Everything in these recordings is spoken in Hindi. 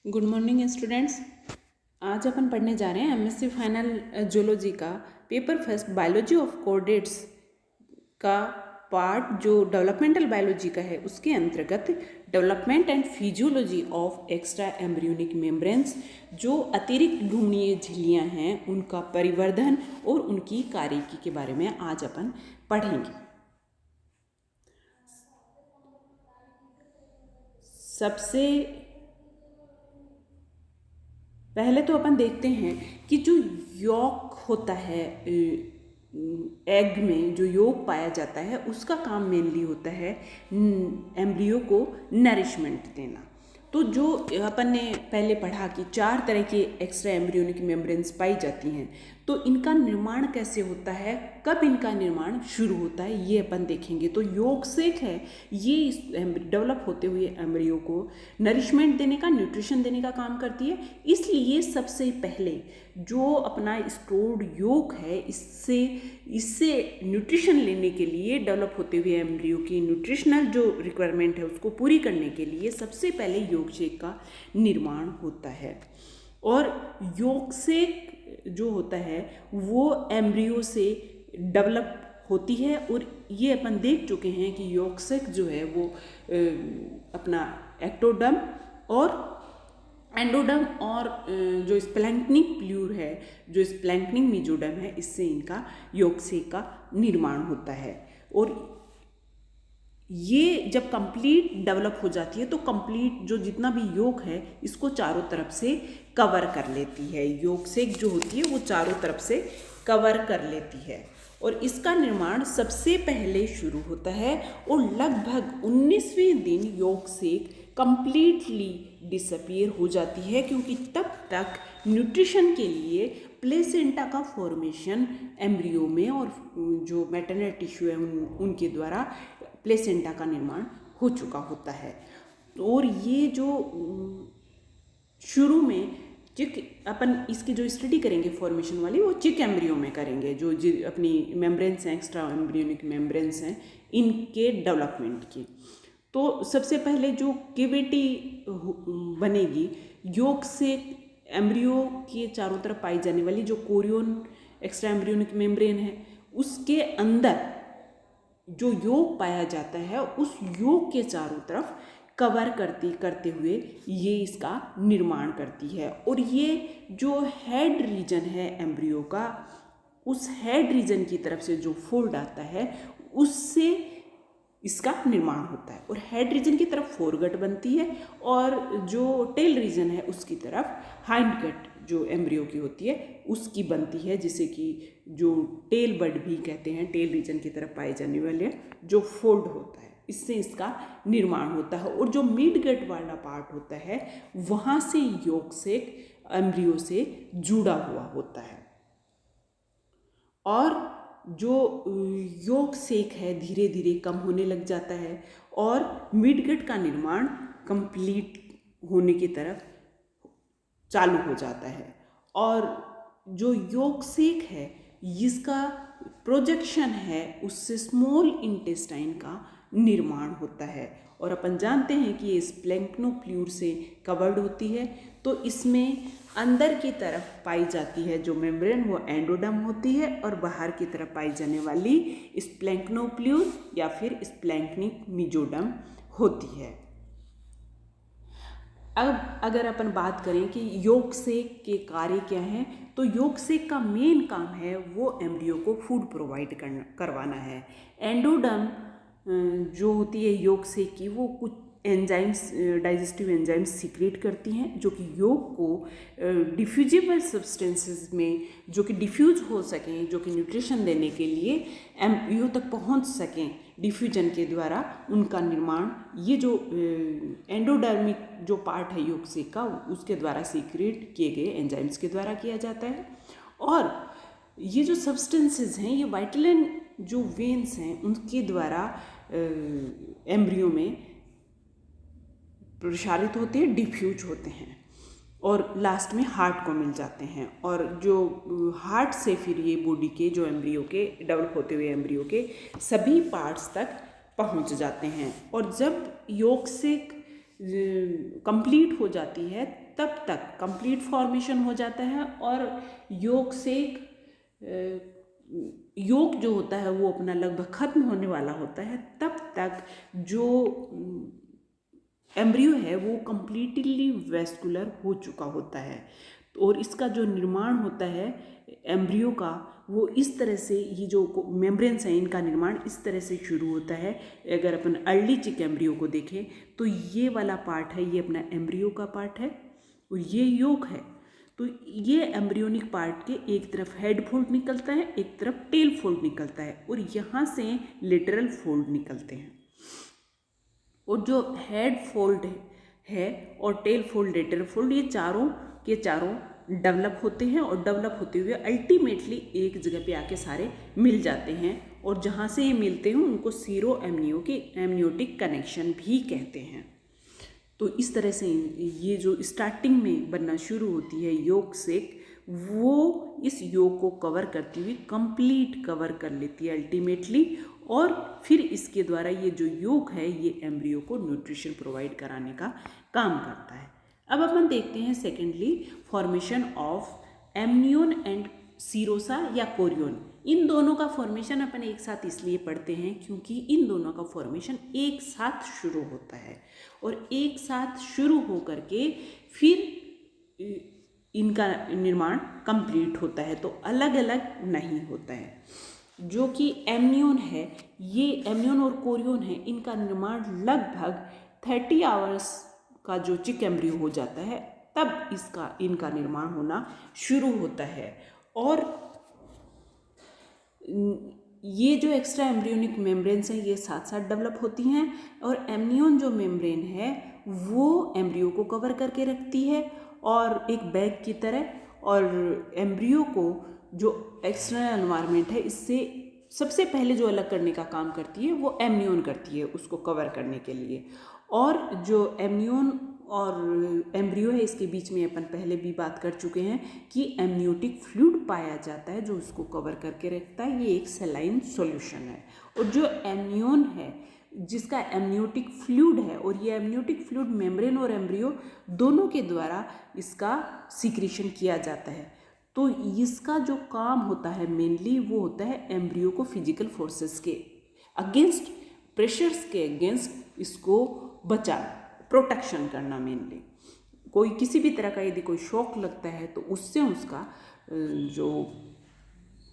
Good morning students. आज अपन पढ़ने जा रहे हैं एमएससी फाइनल जूलॉजी का paper first biology of chordates का पार्ट जो डेवलपमेंटल बायोलॉजी का है उसके अंतर्गत development and physiology of extra embryonic membranes, जो अतिरिक्त भ्रूणीय झिल्लियाँ हैं उनका परिवर्धन और उनकी कार्यकी के बारे में आज अपन पढ़ेंगे। सबसे पहले तो अपन देखते हैं कि जो यॉक होता है एग में, जो यॉक पाया जाता है उसका काम मेनली होता है एम्ब्रियो को नरिशमेंट देना। तो जो अपन ने पहले पढ़ा कि 4 तरह के एक्स्ट्रा एम्ब्रियोनिक मेम्ब्रेन्स पाई जाती हैं, तो इनका निर्माण कैसे होता है, कब इनका निर्माण शुरू होता है, ये अपन देखेंगे। तो यॉक सेक है, ये डेवलप होते हुए एम्ब्रियो को नरिशमेंट देने का, न्यूट्रिशन देने का काम करती है। इसलिए सबसे पहले जो अपना स्टोर्ड यॉक है, इससे न्यूट्रिशन लेने के लिए, डेवलप होते हुए एम्ब्रियो की न्यूट्रिशनल जो रिक्वायरमेंट है उसको पूरी करने के लिए सबसे पहले यॉक सेक का निर्माण होता है। और यॉक सेक जो होता है वो एम्ब्रियो से डेवलप होती है, और ये अपन देख चुके हैं कि यॉक सेक जो है वो अपना एक्टोडर्म और एंडोडर्म और जो स्प्लैंक्निक प्ल्यूर है, जो स्प्लैंक्निक मेसोडर्म है, इससे इनका यॉक सेक का निर्माण होता है। और ये जब कंप्लीट डेवलप हो जाती है तो कंप्लीट जो जितना भी यॉक है इसको चारों तरफ से कवर कर लेती है। यॉक सेक जो होती है वो चारों तरफ से कवर कर लेती है, और इसका निर्माण सबसे पहले शुरू होता है और लगभग 19वें दिन यॉक सेक कंप्लीटली डिसअपीयर हो जाती है, क्योंकि तब तक न्यूट्रिशन के लिए प्लेसेंटा का फॉर्मेशन एम्ब्रियो में और जो मैटरनल टिश्यू है उनके द्वारा प्लेसेंटा का निर्माण हो चुका होता है। और ये जो शुरू में अपन इसकी जो स्टडी करेंगे फॉर्मेशन वाली, वो चिक एम्ब्रियो में करेंगे, जो अपनी मेम्ब्रेन्स हैं, एक्स्ट्रा एम्ब्रियोनिक मेम्ब्रेन्स हैं, इनके डेवलपमेंट की। तो सबसे पहले जो कैविटी बनेगी यॉक से एम्ब्रियो के चारों तरफ पाई जाने वाली जो कोरियन एक्स्ट्रा एम्ब्रियोनिक मेम्ब्रेन है, उसके अंदर जो यॉक पाया जाता है उस यॉक के चारों तरफ कवर करते हुए ये इसका निर्माण करती है। और ये जो हेड रीजन है एम्ब्रियो का, उस हेड रीजन की तरफ से जो फोल्ड आता है उससे इसका निर्माण होता है, और हेड रीजन की तरफ फोरगट बनती है, और जो टेल रीजन है उसकी तरफ हाइंड गट जो एम्ब्रियो की होती है उसकी बनती है, जिसे कि जो टेल बड भी कहते हैं। टेल रीजन की तरफ पाए जाने वाले जो फोल्ड होता है, इससे इसका निर्माण होता है। और जो मिड गट वाला पार्ट होता है वहाँ से यॉक सेक एम्ब्रियो से जुड़ा हुआ होता है, और जो यॉक सेक है धीरे धीरे कम होने लग जाता है, और मिड गट का निर्माण कंप्लीट होने की तरफ चालू हो जाता है। और जो यॉक सेक है इसका प्रोजेक्शन है, उससे स्मॉल इंटेस्टाइन का निर्माण होता है, और अपन जानते हैं कि ये स्प्लैंक्नोप्ल्यूर से कवर्ड होती है। तो इसमें अंदर की तरफ पाई जाती है जो मेम्ब्रेन वो एंडोडर्म होती है, और बाहर की तरफ पाई जाने वाली स्प्लैंक्नोप्ल्यूर या फिर स्प्लैंक्निक मेसोडर्म होती है। अब अगर अपन बात करें कि यॉक सेक के कार्य क्या हैं, तो यॉक सेक का मेन काम है वो एम्ब्रियो को फूड प्रोवाइड करवाना है। एंडोडर्म जो होती है यॉक सेक की, वो कुछ एंजाइम्स, डाइजेस्टिव एंजाइम्स सीक्रेट करती हैं, जो कि यॉक को डिफ्यूजिबल सब्सटेंसेस में जो कि डिफ्यूज हो सकें, जो कि न्यूट्रिशन देने के लिए एम्ब्रियो तक पहुंच सकें डिफ्यूजन के द्वारा, उनका निर्माण ये जो एंडोडर्मिक जो पार्ट है यॉक सेक का उसके द्वारा सीक्रेट किए गए एंजाइम्स के द्वारा किया जाता है। और ये जो सब्सटेंसेस हैं ये वाइटलिन जो वेन्स हैं उनके द्वारा एम्ब्रियो में प्रसारित होते हैं, डिफ्यूज होते हैं, और लास्ट में हार्ट को मिल जाते हैं। और जो हार्ट से फिर ये बॉडी के जो एम्ब्रियो के डेवलप होते हुए एम्ब्रियो के सभी पार्ट्स तक पहुंच जाते हैं। और जब यॉक सेक कंप्लीट हो जाती है तब तक कंप्लीट फॉर्मेशन हो जाता है और योग से योग जो होता है वो अपना लगभग खत्म होने वाला होता है, तब तक जो एम्ब्रियो है वो कम्प्लीटली वेस्कुलर हो चुका होता है। और इसका जो निर्माण होता है एम्ब्रियो का, वो इस तरह से, ये जो मेम्ब्रेन्स हैं इनका निर्माण इस तरह से शुरू होता है। अगर अपन अर्ली चिक एम्ब्रियो को देखें तो ये वाला पार्ट है, ये अपना एम्ब्रियो का पार्ट है और ये योग है। तो ये एम्ब्रियोनिक पार्ट के एक तरफ हेड फोल्ड निकलता है, एक तरफ टेल फोल्ड निकलता है और यहाँ से लेटरल फोल्ड निकलते हैं। और जो हेड फोल्ड है और टेल फोल्ड, लेटरल फोल्ड, ये चारों के चारों डेवलप होते हैं और डेवलप होते हुए अल्टीमेटली एक जगह पे आके सारे मिल जाते हैं और जहाँ से ये मिलते हैं उनको सीरो एमनियोटिक कनेक्शन भी कहते हैं। तो इस तरह से ये जो स्टार्टिंग में बनना शुरू होती है योग से, वो इस योग को कवर करती हुई कंप्लीट कवर कर लेती है अल्टीमेटली, और फिर इसके द्वारा ये जो योग है ये एम्ब्रियो को न्यूट्रिशन प्रोवाइड कराने का काम करता है। अब अपन देखते हैं secondly formation of amnion and serosa या कोरियोन। इन दोनों का फॉर्मेशन अपन एक साथ इसलिए पढ़ते हैं क्योंकि इन दोनों का फॉर्मेशन एक साथ शुरू होता है और एक साथ शुरू होकर के फिर इनका निर्माण कंप्लीट होता है, तो अलग अलग नहीं होता है। जो कि एमनियोन है, ये एमनियोन और कोरियोन है, इनका निर्माण लगभग 30 आवर्स का जो चिक एम्ब्रियो हो जाता है तब इनका निर्माण होना शुरू होता है। और ये जो एक्स्ट्रा एम्ब्रियोनिक मेम्ब्रेन्स हैं ये साथ साथ डेवलप होती हैं और एमनियोन जो मेम्ब्रेन है वो एम्ब्रियो को कवर करके रखती है और एक बैग की तरह, और एम्ब्रियो को जो एक्सटर्नल एनवायरनमेंट है इससे सबसे पहले जो अलग करने का काम करती है वो एमनियोन करती है उसको कवर करने के लिए। और जो एमनियोन और एम्ब्रियो है इसके बीच में अपन पहले भी बात कर चुके हैं कि एमनियोटिक फ्लूइड पाया जाता है जो उसको कवर करके रखता है, ये एक सलाइन सॉल्यूशन है। और जो एमनियोन है जिसका एमनियोटिक फ्लूइड है, और ये एमनियोटिक फ्लूइड मेम्ब्रेन और एम्ब्रियो दोनों के द्वारा इसका सीक्रेशन किया जाता है। तो इसका जो काम होता है मेनली वो होता है एम्ब्रियो को फिजिकल फोर्सेस के अगेंस्ट, प्रेशर्स के अगेंस्ट इसको बचाना, प्रोटेक्शन करना। मेनली कोई किसी भी तरह का यदि कोई शॉक लगता है तो उससे उसका जो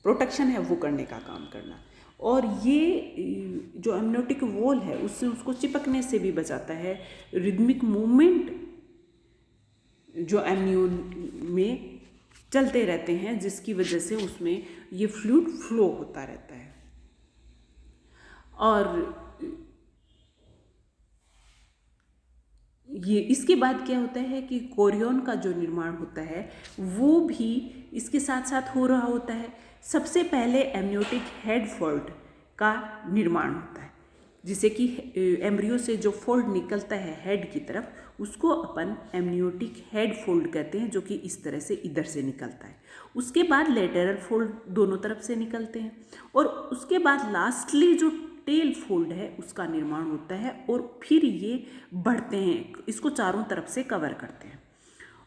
प्रोटेक्शन है वो करने का काम करना। और ये जो एमनियोटिक वॉल है उससे उसको चिपकने से भी बचाता है। रिदमिक मूवमेंट जो एमनियोन में चलते रहते हैं जिसकी वजह से उसमें ये फ्लूइड फ्लो होता रहता है। और ये इसके बाद क्या होता है कि कोरियोन का जो निर्माण होता है वो भी इसके साथ साथ हो रहा होता है। सबसे पहले एमनियोटिक हेड फोल्ड का निर्माण होता है, जिसे कि एम्ब्रियो से जो फोल्ड निकलता है हेड की तरफ उसको अपन एमनियोटिक हेड फोल्ड कहते हैं, जो कि इस तरह से इधर से निकलता है। उसके बाद लेटरल फोल्ड दोनों तरफ से निकलते हैं और उसके बाद लास्टली जो टेल फोल्ड है उसका निर्माण होता है और फिर ये बढ़ते हैं, इसको चारों तरफ से कवर करते हैं।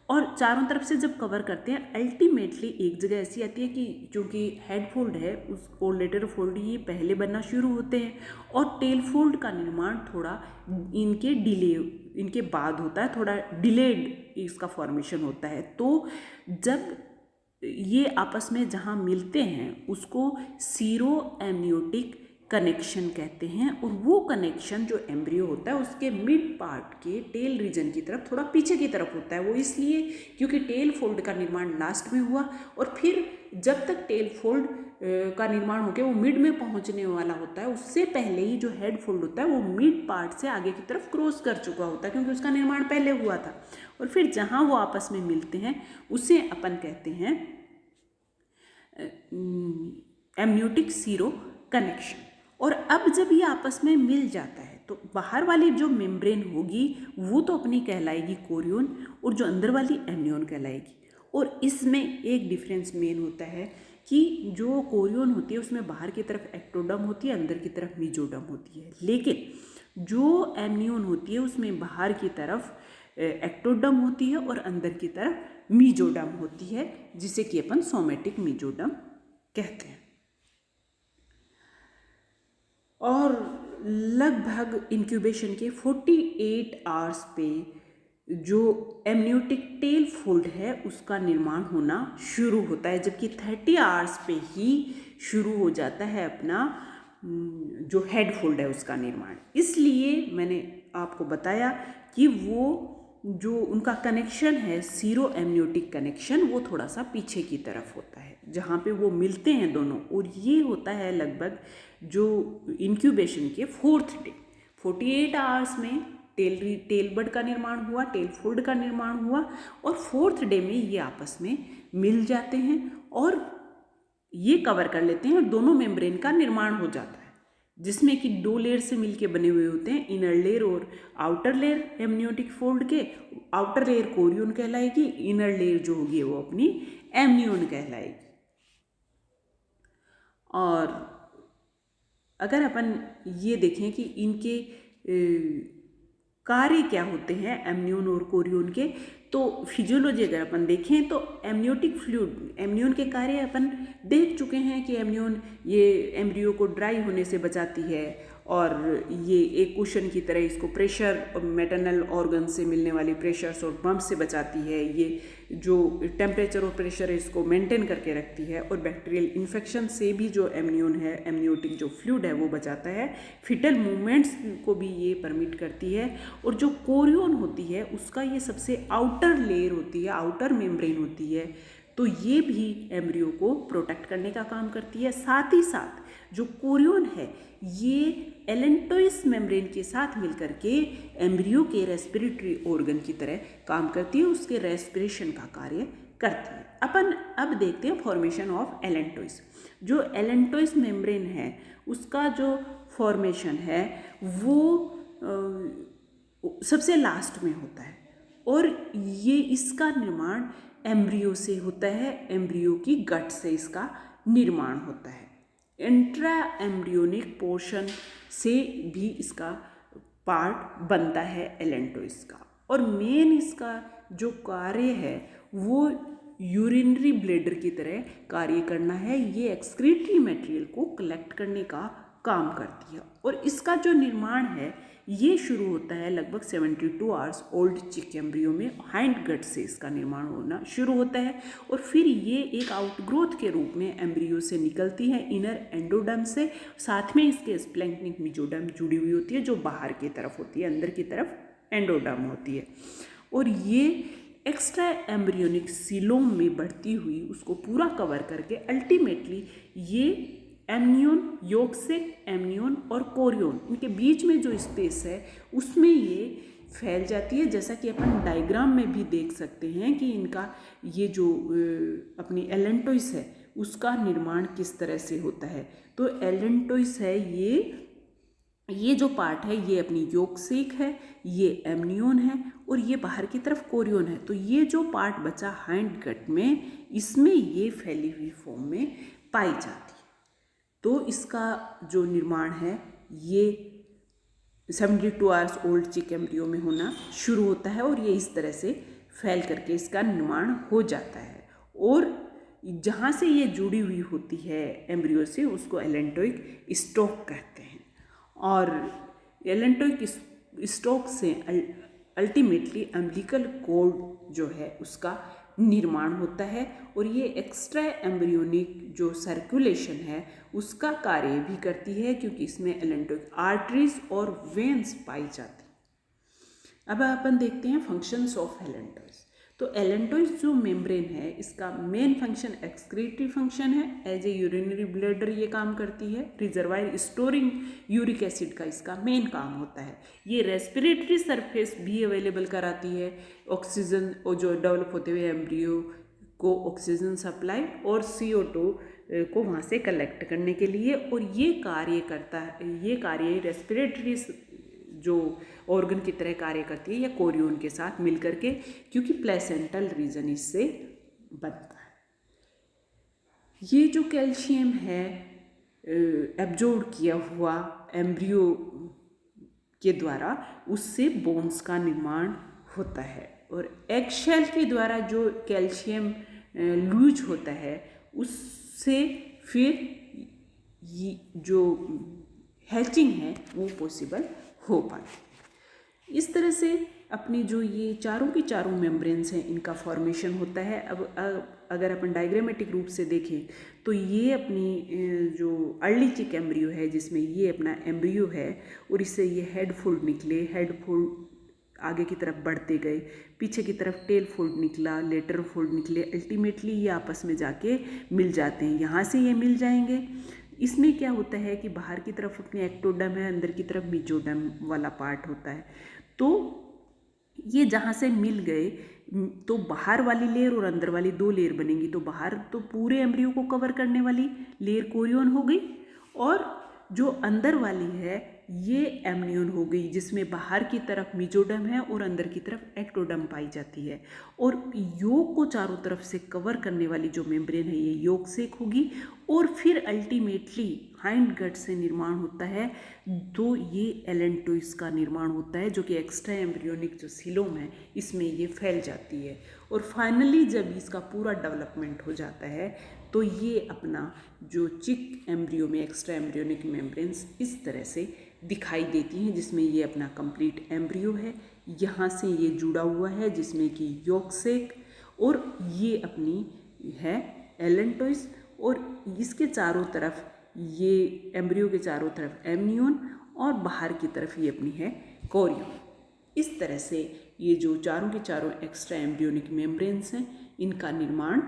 और चारों तरफ से जब कवर करते हैं अल्टीमेटली एक जगह ऐसी आती है कि क्योंकि हेड फोल्ड है उस और लेटर फोल्ड ये पहले बनना शुरू होते हैं और टेल फोल्ड का निर्माण थोड़ा इनके बाद होता है, थोड़ा डिलेड इसका फॉर्मेशन होता है। तो जब ये आपस में जहाँ मिलते हैं उसको सीरो एमनियोटिक कनेक्शन कहते हैं। और वो कनेक्शन जो एम्ब्रियो होता है उसके मिड पार्ट के टेल रीजन की तरफ थोड़ा पीछे की तरफ होता है। वो इसलिए क्योंकि टेल फोल्ड का निर्माण लास्ट में हुआ और फिर जब तक टेल फोल्ड का निर्माण होकर वो मिड में पहुंचने वाला होता है उससे पहले ही जो हेड फोल्ड होता है वो मिड पार्ट से आगे की तरफ क्रॉस कर चुका होता है क्योंकि उसका निर्माण पहले हुआ था। और फिर जहाँ वो आपस में मिलते हैं उसे अपन कहते हैं एमनियोटिक सीरो कनेक्शन। और अब जब ये आपस में मिल जाता है तो बाहर वाली जो मेम्ब्रेन होगी वो तो अपनी कहलाएगी कोरियोन और जो अंदर वाली एमनियोन कहलाएगी। और इसमें एक डिफरेंस मेन होता है कि जो कोरियोन होती है उसमें बाहर की तरफ एक्टोडर्म होती है, अंदर की तरफ मीजोडर्म होती है। लेकिन जो एमनियोन होती है उसमें बाहर की तरफ एक्टोडर्म होती है और अंदर की तरफ मीजोडर्म होती है, जिसे कि अपन सोमेटिक मीजोडर्म कहते हैं। और लगभग इंक्यूबेशन के 48 आवर्स पे जो एमनियोटिक टेल फोल्ड है उसका निर्माण होना शुरू होता है, जबकि 30 आवर्स पे ही शुरू हो जाता है अपना जो हेड फोल्ड है उसका निर्माण। इसलिए मैंने आपको बताया कि वो जो उनका कनेक्शन है सीरो एमनियोटिक कनेक्शन, वो थोड़ा सा पीछे की तरफ होता है जहाँ पे वो मिलते हैं दोनों, और ये होता है लगभग जो इंक्यूबेशन के 4th डे। 48 आवर्स में टेल बड का निर्माण हुआ, टेल फोल्ड का निर्माण हुआ, और 4th डे में ये आपस में मिल जाते हैं और ये कवर कर लेते हैं और दोनों मेम्ब्रेन का निर्माण हो जाता है, जिसमें कि 2 लेयर से मिलके बने हुए होते हैं, इनर लेयर और आउटर लेयर एमनियोटिक फोल्ड के। आउटर लेयर कोरियन कहलाएगी, इनर लेयर जो होगी वो अपनी एमनियोन कहलाएगी। और अगर अपन ये देखें कि इनके कार्य क्या होते हैं एमनियोन और कोरियन के, तो फिजियोलॉजी अगर अपन देखें तो एमनियोटिक फ्लूइड, एमनियोन के कार्य अपन देख चुके हैं कि एमनियोन ये एम्ब्रियो को ड्राई होने से बचाती है और ये एक कुशन की तरह इसको प्रेशर और मैटरनल ऑर्गन से मिलने वाली प्रेशर्स और बम्प से बचाती है। ये जो टेम्परेचर और प्रेशर है इसको मेंटेन करके रखती है, और बैक्टीरियल इन्फेक्शन से भी जो एमनियोन है, एमनियोटिक जो फ्लूइड है वो बचाता है। फिटल मूवमेंट्स को भी ये परमिट करती है। और जो कोरियन होती है उसका ये सबसे आउटर लेयर होती है, आउटर मेम्ब्रेन होती है, तो ये भी एम्ब्रियो को प्रोटेक्ट करने का काम करती है। साथ ही साथ जो कोरियन है ये एलेंटोइस मेम्ब्रेन के साथ मिलकर के एम्ब्रियो के रेस्पिरेटरी ऑर्गन की तरह काम करती है, उसके रेस्पिरेशन का कार्य करती है। अपन अब देखते हैं फॉर्मेशन ऑफ एलेंटोइस। जो एलेंटोइस मेम्ब्रेन है उसका जो फॉर्मेशन है वो सबसे लास्ट में होता है, और ये इसका निर्माण एम्ब्रियो से होता है, एम्ब्रियो की गट से इसका निर्माण होता है। इंट्रा एम्ब्रियोनिक पोर्शन से भी इसका पार्ट बनता है एलेंटोइस का। और मेन इसका जो कार्य है वो यूरिनरी ब्लैडर की तरह कार्य करना है। ये एक्सक्रीटरी मटेरियल को कलेक्ट करने का काम करती है, और इसका जो निर्माण है ये शुरू होता है लगभग 72 आवर्स ओल्ड चिक एम्ब्रियो में। हाइंड गट से इसका निर्माण होना शुरू होता है, और फिर ये एक आउटग्रोथ के रूप में एम्ब्रियो से निकलती है इनर एंडोडर्म से। साथ में इसके स्प्लैंक्निक मीजोडर्म जुड़ी हुई होती है जो बाहर की तरफ होती है, अंदर की तरफ एंडोडर्म होती है। और ये एक्स्ट्रा एम्ब्रियोनिक सीलोम में बढ़ती हुई उसको पूरा कवर करके अल्टीमेटली ये एमनियोन, योक्सिक एमनियोन और कोरियन, इनके बीच में जो स्पेस है उसमें ये फैल जाती है। जैसा कि अपन डायग्राम में भी देख सकते हैं कि इनका ये जो अपनी एलेंटोइस है उसका निर्माण किस तरह से होता है। तो एलेंटोइस है ये जो पार्ट है ये अपनी योक्सिक है, ये एमनियोन है, और ये बाहर की तरफ कोरियन है। तो ये जो पार्ट बचा हाइंड गट में, इसमें ये फैली हुई फॉर्म में पाई जाती है। तो इसका जो निर्माण है ये 72 आवर्स ओल्ड चिक एम्ब्रियो में होना शुरू होता है, और ये इस तरह से फैल करके इसका निर्माण हो जाता है। और जहाँ से ये जुड़ी हुई होती है एम्ब्रियो से उसको एलेंटोइक स्टॉक कहते हैं, और एलेंटोइक स्टॉक से अल्टीमेटली अम्बिलिकल कॉर्ड जो है उसका निर्माण होता है। और ये एक्स्ट्रा एम्ब्रियोनिक जो सर्कुलेशन है उसका कार्य भी करती है, क्योंकि इसमें एलेंटोइक आर्टरीज और वेन्स पाई जाती। अब अपन देखते हैं फंक्शंस ऑफ एलेंटोइस। तो एलेंटोइस जो मेम्ब्रेन है इसका मेन फंक्शन एक्सक्रीटरी फंक्शन है। एज ए यूरिनरी ब्लैडर ये काम करती है। रिजर्वायर स्टोरिंग यूरिक एसिड का इसका मेन काम होता है। ये रेस्पिरेटरी सरफेस भी अवेलेबल कराती है, ऑक्सीजन और जो डेवलप होते हुए एम्ब्रियो को ऑक्सीजन सप्लाई और CO2 को वहाँ से कलेक्ट करने के लिए। और ये कार्य करता है, ये कार्य रेस्पिरेटरी जो ऑर्गन की तरह कार्य करती है या कोरियन के साथ मिलकर के, क्योंकि प्लेसेंटल रीजन इससे बनता है। ये जो कैल्शियम है एब्जॉर्ब किया हुआ एम्ब्रियो के द्वारा उससे बोन्स का निर्माण होता है। और एग शेल के द्वारा जो कैल्शियम लूज होता है उससे फिर ये जो हैचिंग है वो पॉसिबल हो पाती। इस तरह से अपनी जो ये चारों की चारों मेम्ब्रेन्स हैं इनका फॉर्मेशन होता है। अब अगर अपन डायग्रामेटिक रूप से देखें तो ये अपनी जो अर्ली चिक एम्ब्रियो है जिसमें ये अपना एम्ब्रियो है और इससे ये हेड फोल्ड निकले, हेड फोल्ड आगे की तरफ बढ़ते गए, पीछे की तरफ टेल फोल्ड निकला, लेटरल फोल्ड निकले, अल्टीमेटली ये आपस में जाके मिल जाते हैं। यहाँ से ये मिल जाएंगे। इसमें क्या होता है कि बाहर की तरफ अपनी एक्टोडर्म है, अंदर की तरफ मेसोडर्म वाला पार्ट होता है। तो ये जहाँ से मिल गए तो बाहर वाली लेयर और अंदर वाली दो लेयर बनेंगी। तो बाहर तो पूरे एम्ब्रियो को कवर करने वाली लेयर कोरियन हो गई और जो अंदर वाली है ये एमनियन हो गई, जिसमें बाहर की तरफ मेसोडर्म है और अंदर की तरफ एक्टोडर्म पाई जाती है। और योक को चारों तरफ से कवर करने वाली जो मेम्ब्रेन है ये योक सेक होगी और फिर अल्टीमेटली हाइंड गट से निर्माण होता है। तो ये एलेंटोइस का निर्माण होता है जो कि एक्स्ट्रा एम्ब्रियोनिक जो सीलोम है इसमें ये फैल जाती है। और फाइनली जब इसका पूरा डेवलपमेंट हो जाता है तो ये अपना जो चिक एम्ब्रियो में एक्स्ट्रा एम्ब्रियोनिक मेम्ब्रेन्स इस तरह से दिखाई देती हैं, जिसमें ये अपना कंप्लीट एम्ब्रियो है, यहाँ से ये जुड़ा हुआ है जिसमें कि योक सेक, और ये अपनी है एलेंटोइस, और इसके चारों तरफ ये एम्ब्रियो के चारों तरफ एमनियन और बाहर की तरफ ये अपनी है कोरियन। इस तरह से ये जो चारों के चारों एक्स्ट्रा एम्ब्रियोनिक मेम्ब्रेन्स हैं इनका निर्माण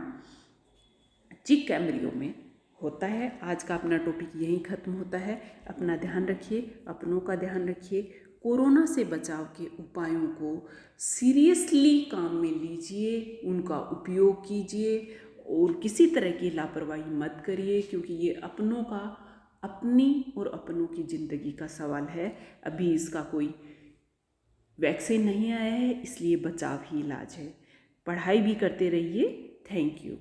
चिक एम्ब्रियो में होता है। आज का अपना टॉपिक यहीं ख़त्म होता है। अपना ध्यान रखिए, अपनों का ध्यान रखिए। कोरोना से बचाव के उपायों को सीरियसली काम में लीजिए, उनका उपयोग कीजिए और किसी तरह की लापरवाही मत करिए, क्योंकि ये अपनों का, अपनी और अपनों की ज़िंदगी का सवाल है। अभी इसका कोई वैक्सीन नहीं आया है, इसलिए बचाव ही इलाज है। पढ़ाई भी करते रहिए। Thank you.